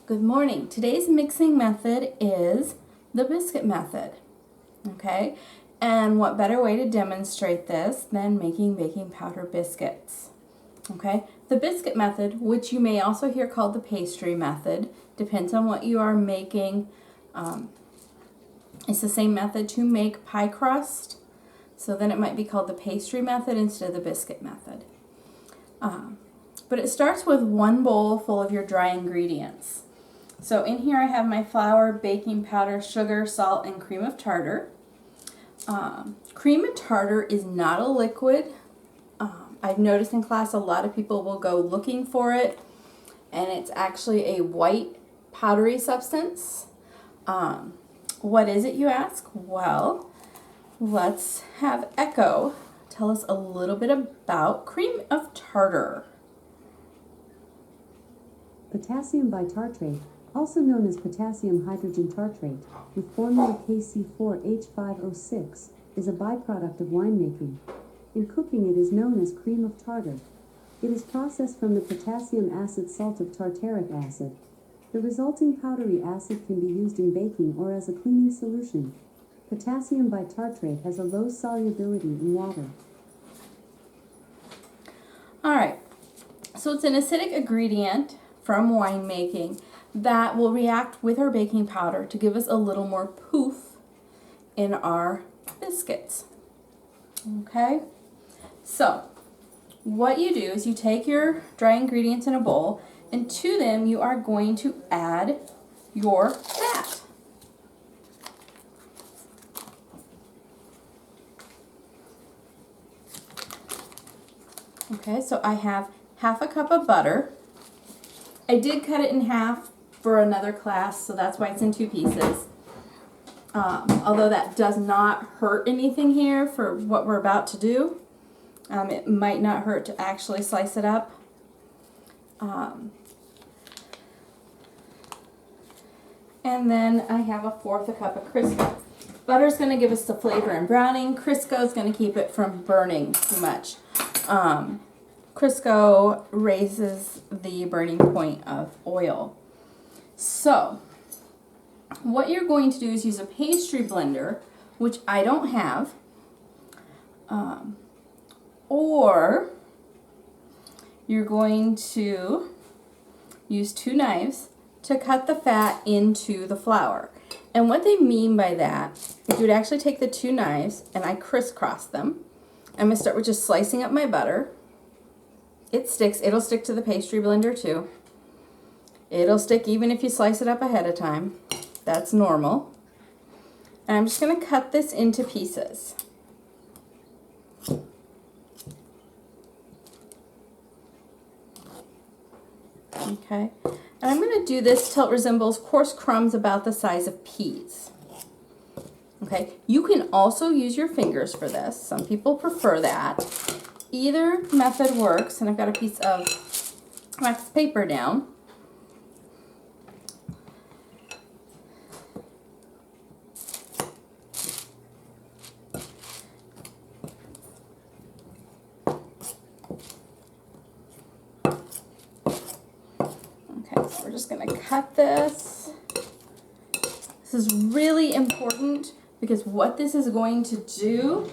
Good morning. Today's mixing method is the biscuit method. Okay? And what better way to demonstrate this than making baking powder biscuits? Okay? The biscuit method, which you may also hear called the pastry method, depends on what you are making. It's the same method to make pie crust, so then it might be called the pastry method instead of the biscuit method. But it starts with one bowl full of your dry ingredients. So in here I have my flour, baking powder, sugar, salt, and cream of tartar. Cream of tartar is not a liquid. I've noticed in class a lot of people will go looking for it, and it's actually a white powdery substance. What is it, you ask? Well, let's have Echo tell us a little bit about cream of tartar. Potassium bitartrate, also known as potassium hydrogen tartrate, with formula KC4H5O6, is a byproduct of winemaking. In cooking, it is known as cream of tartar. It is processed from the potassium acid salt of tartaric acid. The resulting powdery acid can be used in baking or as a cleaning solution. Potassium bitartrate has a low solubility in water. Alright, so it's an acidic ingredient from winemaking that will react with our baking powder to give us a little more poof in our biscuits. Okay, so what you do is you take your dry ingredients in a bowl, and to them you are going to add your fat. Okay, so I have half a cup of butter. I did cut it in half for another class, so that's why it's in 2 pieces. Although that does not hurt anything here for what we're about to do. It might not hurt to actually slice it up. And then I have 1/4 cup of Crisco. Butter's going to give us the flavor in browning. Crisco is going to keep it from burning too much. Crisco raises the burning point of oil. So, what you're going to do is use a pastry blender, which I don't have, or you're going to use 2 knives to cut the fat into the flour. And what they mean by that is you would actually take the 2 knives and I crisscross them. I'm going to start with just slicing up my butter. It sticks. It'll stick to the pastry blender too. It'll stick even if you slice it up ahead of time. That's normal. And I'm just going to cut this into pieces. Okay. And I'm going to do this till it resembles coarse crumbs about the size of peas. Okay. You can also use your fingers for this. Some people prefer that. Either method works, and I've got a piece of wax paper down. Okay, so we're just going to cut this. This is really important because what this is going to do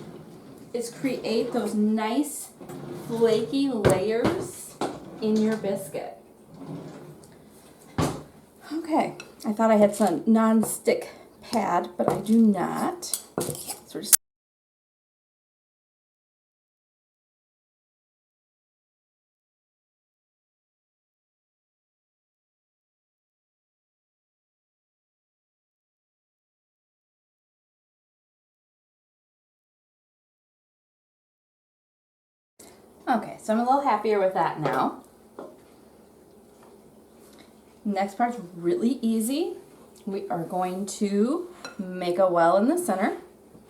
is create those nice flaky layers in your biscuit. Okay, I thought I had some non-stick pad, but I do not. So we're just okay, so I'm a little happier with that now. Next part's really easy. We are going to make a well in the center.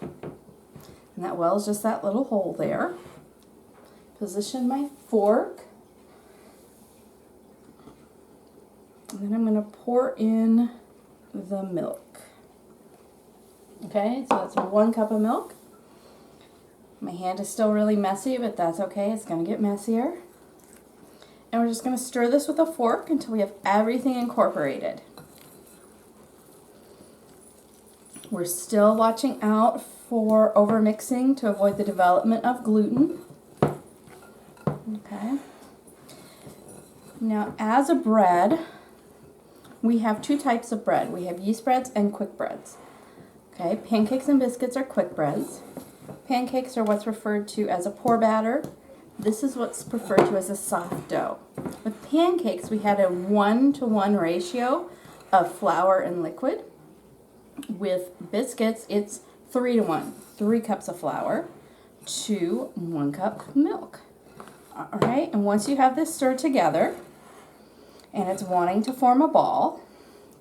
And that well is just that little hole there. Position my fork. And then I'm going to pour in the milk. Okay, so that's 1 cup of milk. My hand is still really messy, but that's okay. It's going to get messier. And we're just going to stir this with a fork until we have everything incorporated. We're still watching out for overmixing to avoid the development of gluten. Okay. Now, as a bread, we have two types of bread. We have yeast breads and quick breads. Okay, pancakes and biscuits are quick breads. Pancakes are what's referred to as a pour batter. This is what's referred to as a soft dough. With pancakes, we had a 1-to-1 ratio of flour and liquid. With biscuits, it's 3-to-1. 3 cups of flour to 1 cup milk. All right, and once you have this stirred together and it's wanting to form a ball,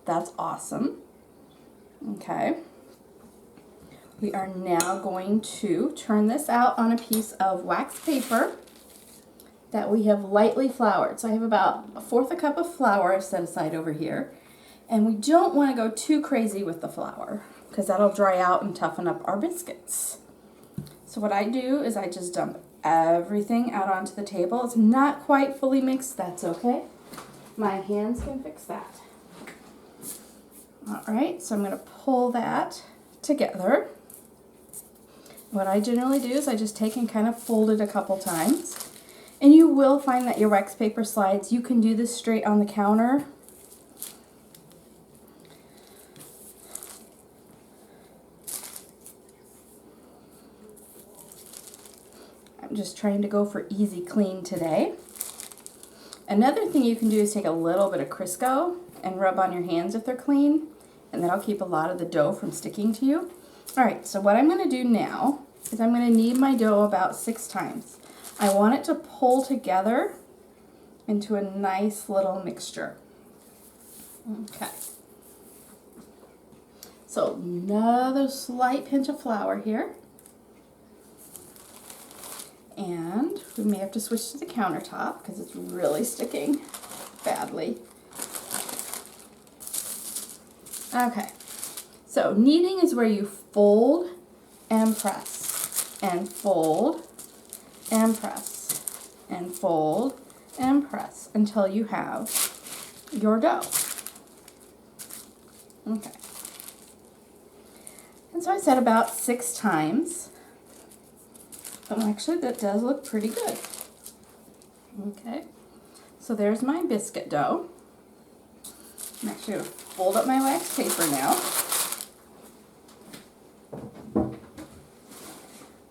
that's awesome. Okay. We are now going to turn this out on a piece of wax paper that we have lightly floured. So I have about 1/4 cup of flour I've set aside over here. And we don't want to go too crazy with the flour because that'll dry out and toughen up our biscuits. So what I do is I just dump everything out onto the table. It's not quite fully mixed, that's okay. My hands can fix that. All right, so I'm going to pull that together. What I generally do is I just take and kind of fold it a couple times. And you will find that your wax paper slides. You can do this straight on the counter. I'm just trying to go for easy clean today. Another thing you can do is take a little bit of Crisco and rub on your hands if they're clean, and that'll keep a lot of the dough from sticking to you. All right, so what I'm going to do now is I'm going to knead my dough about 6 times. I want it to pull together into a nice little mixture. Okay. So another slight pinch of flour here. And we may have to switch to the countertop because it's really sticking badly. Okay, so kneading is where you fold and press, and fold and press, and fold and press until you have your dough. Okay. And so I said about 6 times. But actually, that does look pretty good. Okay, so there's my biscuit dough. I'm actually going to fold up my wax paper now.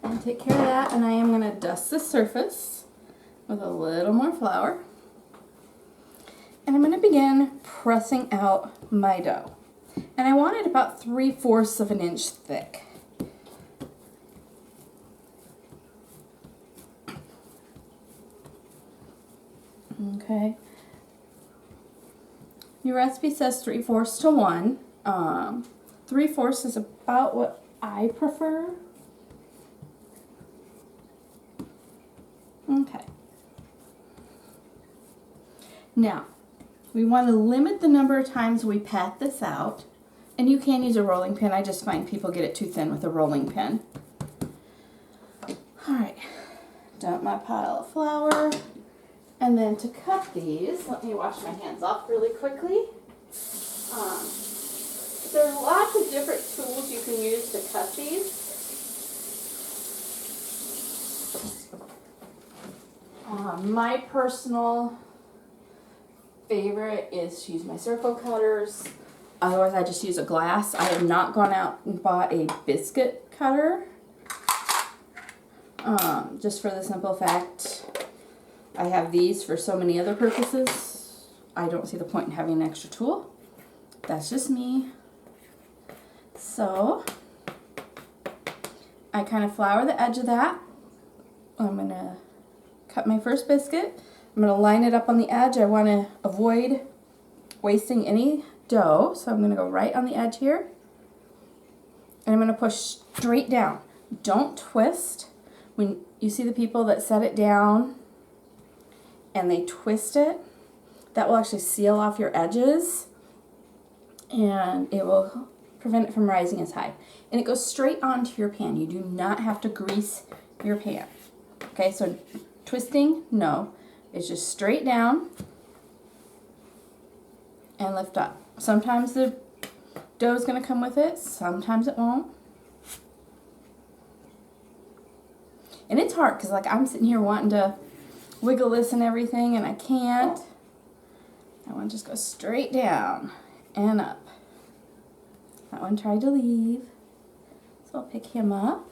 And take care of that, and I am going to dust the surface with a little more flour. And I'm going to begin pressing out my dough. And I want it about 3/4 of an inch thick. Okay. Your recipe says 3/4 to 1. 3/4 is about what I prefer. Okay. Now, we want to limit the number of times we pat this out. And you can use a rolling pin. I just find people get it too thin with a rolling pin. All right. Dump my pile of flour. And then to cut these, let me wash my hands off really quickly. There's lots of different tools you can use to cut these. My personal favorite is to use my circle cutters. Otherwise, I just use a glass. I have not gone out and bought a biscuit cutter. Just for the simple fact, I have these for so many other purposes. I don't see the point in having an extra tool. That's just me. So, I kind of flour the edge of that. I'm going to cut my first biscuit. I'm going to line it up on the edge. I want to avoid wasting any dough. So I'm going to go right on the edge here. And I'm going to push straight down. Don't twist. When you see the people that set it down and they twist it, that will actually seal off your edges and it will prevent it from rising as high. And it goes straight onto your pan. You do not have to grease your pan. Okay, so twisting, no. is just straight down and lift up. Sometimes the dough is going to come with it, sometimes it won't. And it's hard because like I'm sitting here wanting to wiggle this and everything and I can't. I want to just go straight down and up. That one tried to leave, so I'll pick him up.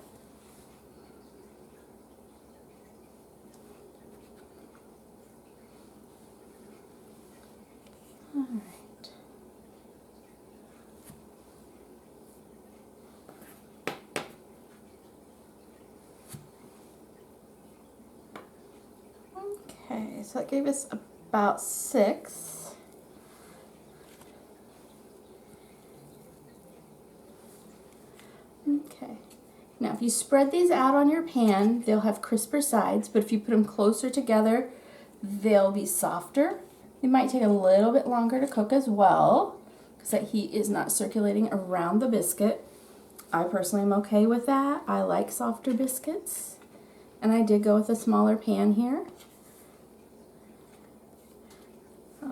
All right. Okay, so that gave us about 6. Okay, now if you spread these out on your pan, they'll have crisper sides, but if you put them closer together, they'll be softer. They might take a little bit longer to cook as well, because that heat is not circulating around the biscuit. I personally am okay with that. I like softer biscuits, and I did go with a smaller pan here.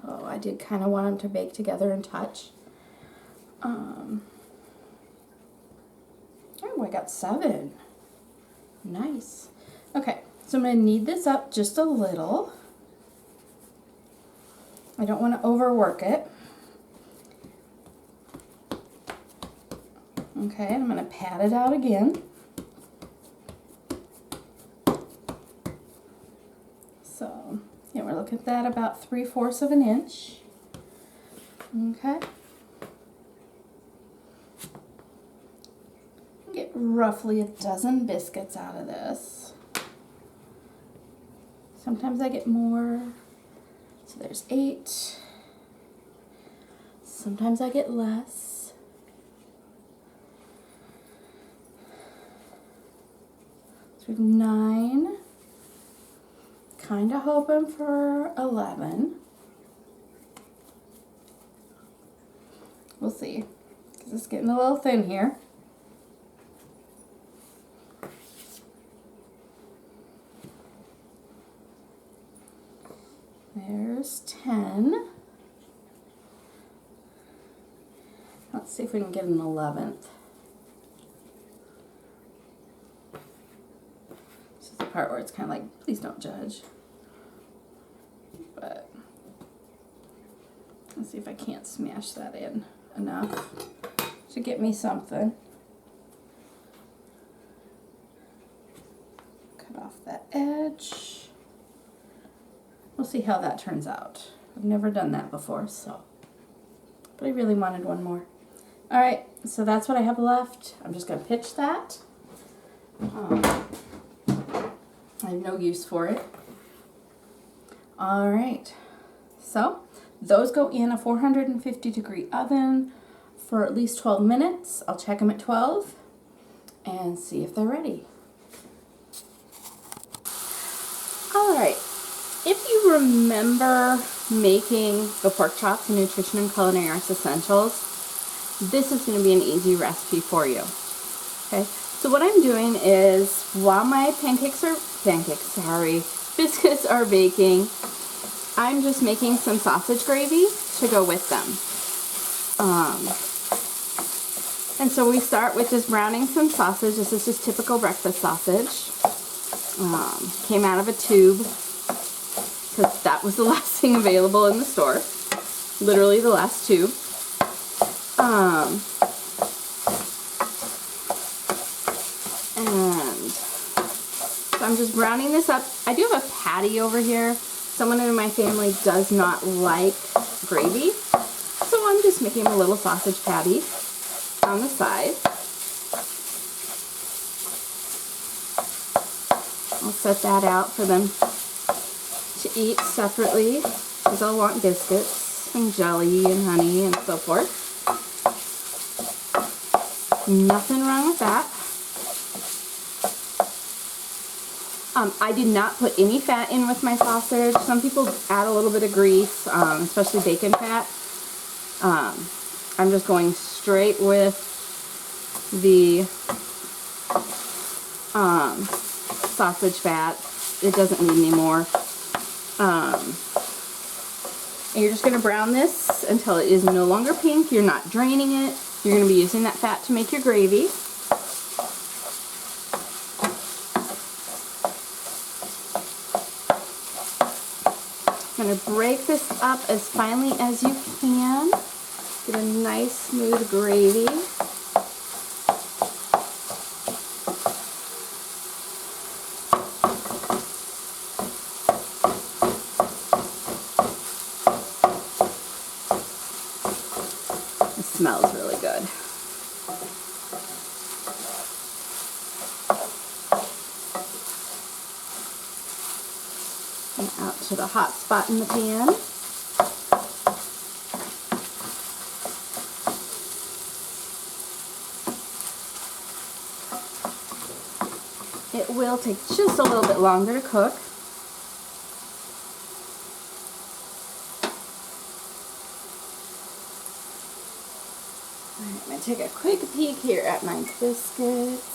Oh, I did kind of want them to bake together and touch. Oh, I got 7. Nice. Okay, so I'm going to knead this up just a little. I don't want to overwork it. Okay, I'm going to pat it out again. So, yeah, we're looking at that about 3/4 of an inch. Okay. Get roughly a dozen biscuits out of this. Sometimes I get more. So there's 8. Sometimes I get less. So we have 9. Kind of hoping for 11. We'll see, because it's getting a little thin here. There's 10. Let's see if we can get an 11th. This is the part where it's kind of like, please don't judge. But let's see if I can't smash that in enough to get me something. Cut off that edge. We'll see how that turns out. I've never done that before, so. But I really wanted one more. All right, so that's what I have left. I'm just gonna pitch that. I have no use for it. All right, so those go in a 450-degree oven for at least 12 minutes. I'll check them at 12 and see if they're ready. All right. If you remember making the pork chops in Nutrition and Culinary Arts Essentials, this is going to be an easy recipe for you. Okay, so what I'm doing is while my biscuits are baking, I'm just making some sausage gravy to go with them. And so we start with just browning some sausage. This is just typical breakfast sausage. Came out of a tube, because that was the last thing available in the store. Literally the last tube. And so I'm just browning this up. I do have a patty over here. Someone in my family does not like gravy, so I'm just making a little sausage patty on the side. I'll set that out for them to eat separately, because I'll want biscuits and jelly and honey and so forth. Nothing wrong with that. I did not put any fat in with my sausage. Some people add a little bit of grease, especially bacon fat. I'm just going straight with the sausage fat. It doesn't need any more. And you're just going to brown this until it is no longer pink. You're not draining it. You're going to be using that fat to make your gravy. I'm going to break this up as finely as you can. Get a nice smooth gravy. It smells really good. And out to the hot spot in the pan. It will take just a little bit longer to cook. Alright, I'm going to take a quick peek here at my biscuits.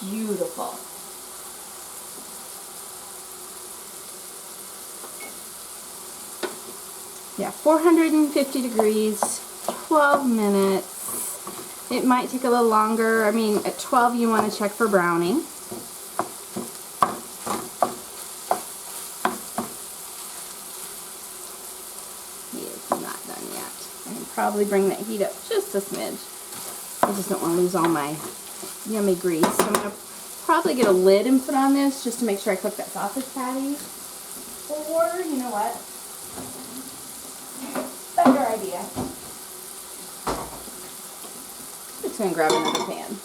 Beautiful. Yeah, 450 degrees, 12 minutes. It might take a little longer. I mean, at 12 you want to check for browning. He is not done yet. I can probably bring that heat up just a smidge. I just don't want to lose all my yummy grease. So I'm going to probably get a lid and put on this just to make sure I cook that sausage patty. Or, you know what? Better idea. I'm just going to grab another pan.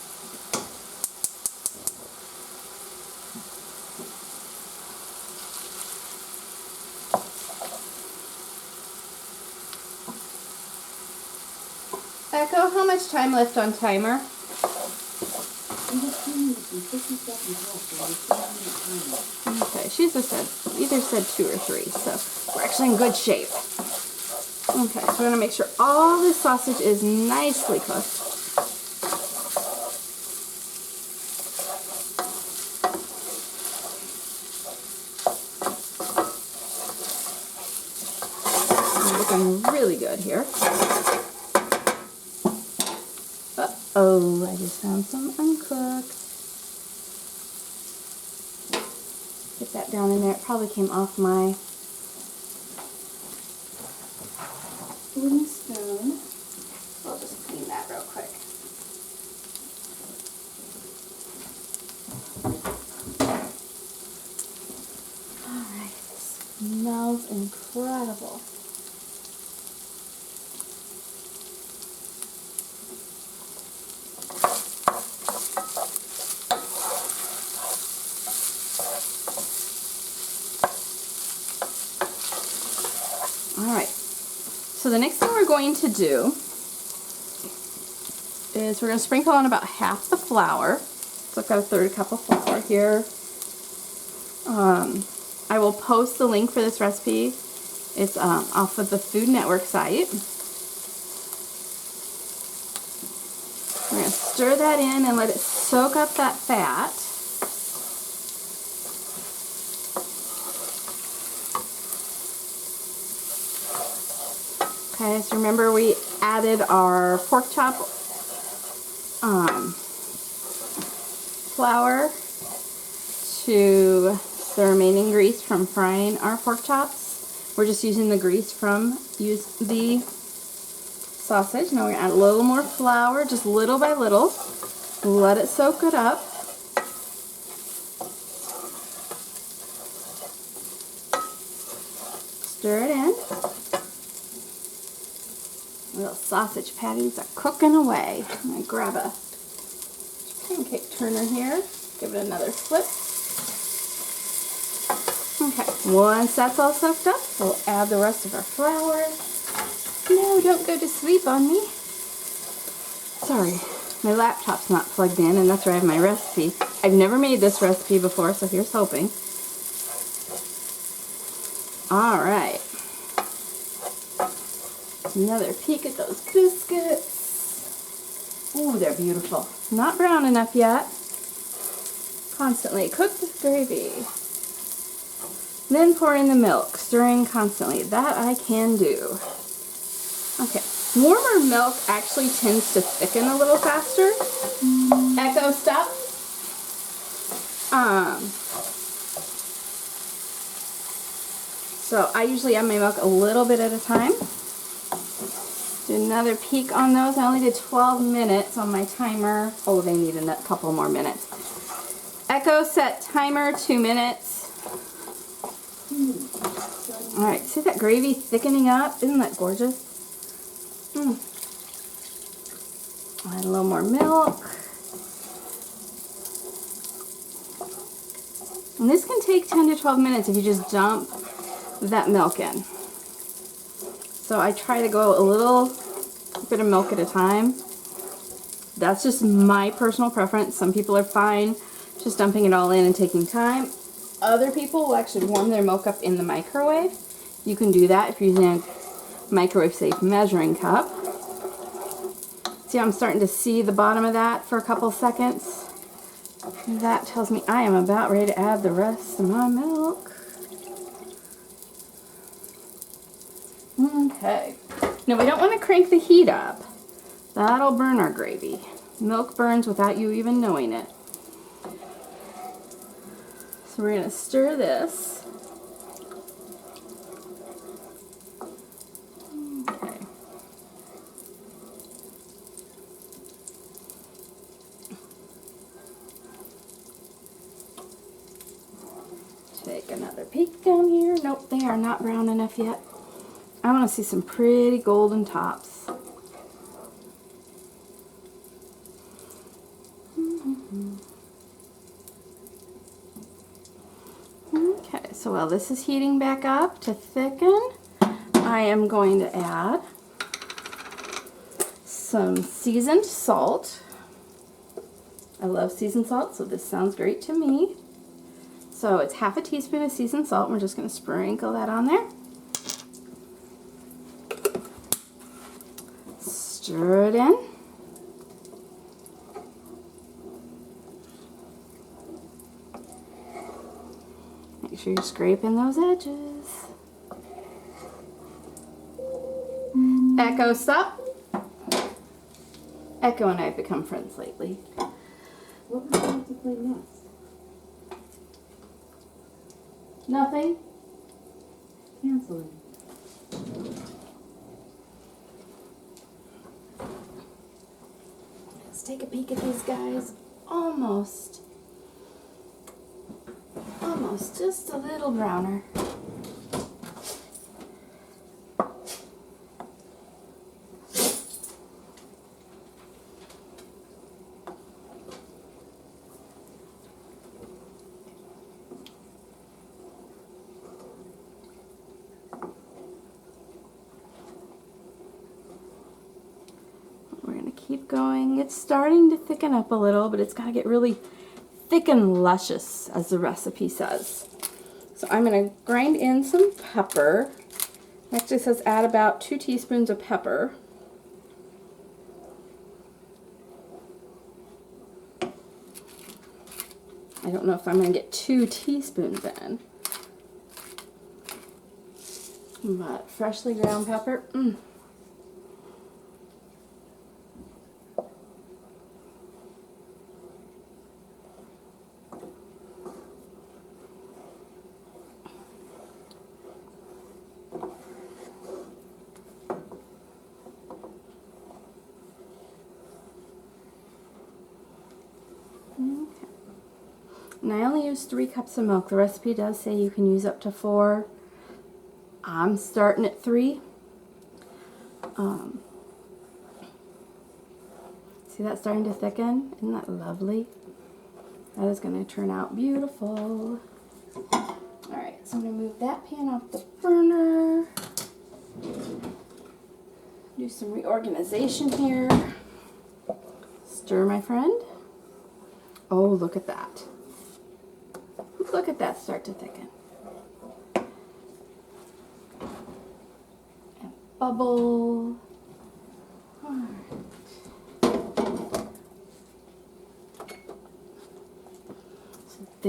Echo, how much time left on timer? Okay, she just said, either said 2 or 3, so we're actually in good shape. Okay, so we're going to make sure all this sausage is nicely cooked. Looking really good here. Uh-oh, I just found some uncooked. Get that down in there. It probably came off my wooden spoon. I'll just clean that real quick. Alright, this smells incredible. Alright, so the next thing we're going to do is we're going to sprinkle on about half the flour. So I've got a 1/3 cup of flour here. I will post the link for this recipe. It's off of the Food Network site. We're going to stir that in and let it soak up that fat. Okay, so remember we added our pork chop flour to the remaining grease from frying our pork chops. We're just using the grease from the sausage. Now we're going to add a little more flour, just little by little. Let it soak it up. Stir it in. Little sausage patties are cooking away. I'm going to grab a pancake turner here. Give it another flip. Okay, once that's all soaked up, we'll add the rest of our flour. No, don't go to sleep on me. Sorry, my laptop's not plugged in, and that's where I have my recipe. I've never made this recipe before, so here's hoping. Alright. Another peek at those biscuits. Ooh, they're beautiful. Not brown enough yet. Constantly cook this gravy. Then pour in the milk, stirring constantly. That I can do. Okay. Warmer milk actually tends to thicken a little faster. Echo, stop. So I usually add my milk a little bit at a time. Do another peek on those. I only did 12 minutes on my timer. Oh, they need a couple more minutes. Echo, set timer, 2 minutes. All right, see that gravy thickening up? Isn't that gorgeous? Add a little more milk. And this can take 10 to 12 minutes if you just dump that milk in. So I try to go a little bit of milk at a time. That's just my personal preference. Some people are fine just dumping it all in and taking time. Other people will actually warm their milk up in the microwave. You can do that if you're using a microwave safe measuring cup. See, I'm starting to see the bottom of that for a couple seconds. That tells me I am about ready to add the rest of my milk. Okay. Now we don't want to crank the heat up. That'll burn our gravy. Milk burns without you even knowing it. So we're going to stir this. Okay. Take another peek down here. Nope, they are not brown enough yet. I want to see some pretty golden tops. Okay, so while this is heating back up to thicken, I am going to add some seasoned salt. I love seasoned salt, so this sounds great to me. So it's half a teaspoon of seasoned salt, and we're just going to sprinkle that on there. Stir it in. Make sure you're scraping those edges. Echo, stop. Echo and I have become friends lately. What would you like to play next? Nothing? Canceling. Let's take a peek at these guys. Almost just a little browner. We're going to keep going. It's starting to thicken up a little, but it's got to get really thick and luscious, as the recipe says. So I'm going to grind in some pepper. It actually says add about 2 teaspoons of pepper. I don't know if I'm going to get 2 teaspoons in. But freshly ground pepper, And I only use 3 cups of milk. The recipe does say you can use up to 4. I'm starting at 3. See that starting to thicken? Isn't that lovely? That is going to turn out beautiful. Alright, so I'm going to move that pan off the burner. Do some reorganization here. Stir, my friend. Oh, look at that. Look at that start to thicken. And bubble. Alright.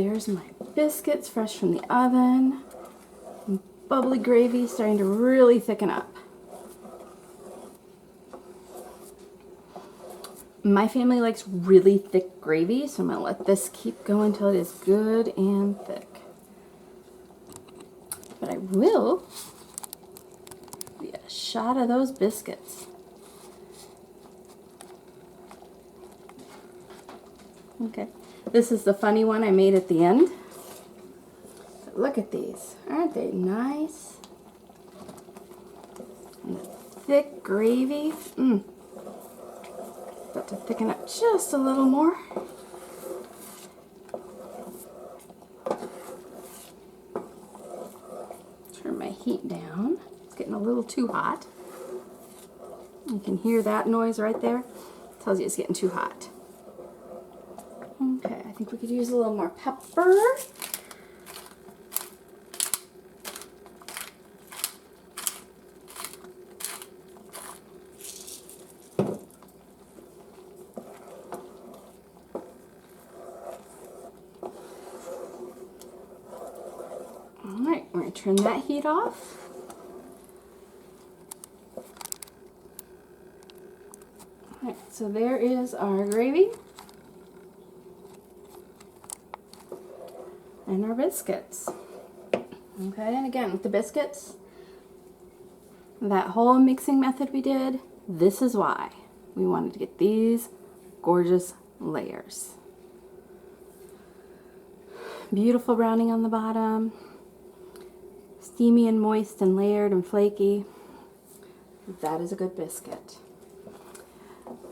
there's my biscuits fresh from the oven. Bubbly gravy starting to really thicken up. My family likes really thick gravy, so I'm going to let this keep going until it is good and thick. But I will get a shot of those biscuits. Okay, this is the funny one I made at the end. But look at these, aren't they nice? And the thick gravy. Got to thicken up just a little more. Turn my heat down. It's getting a little too hot. You can hear that noise right there. It tells you it's getting too hot. Okay, I think we could use a little more pepper. Alright, we're going to turn that heat off. Alright, so there is our gravy and our biscuits. Okay, and again with the biscuits, that whole mixing method we did, this is why we wanted to get these gorgeous layers. Beautiful browning on the bottom, steamy and moist and layered and flaky. That is a good biscuit.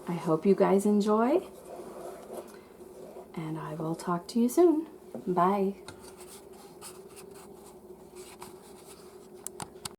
I hope you guys enjoy, and I will talk to you soon. Bye.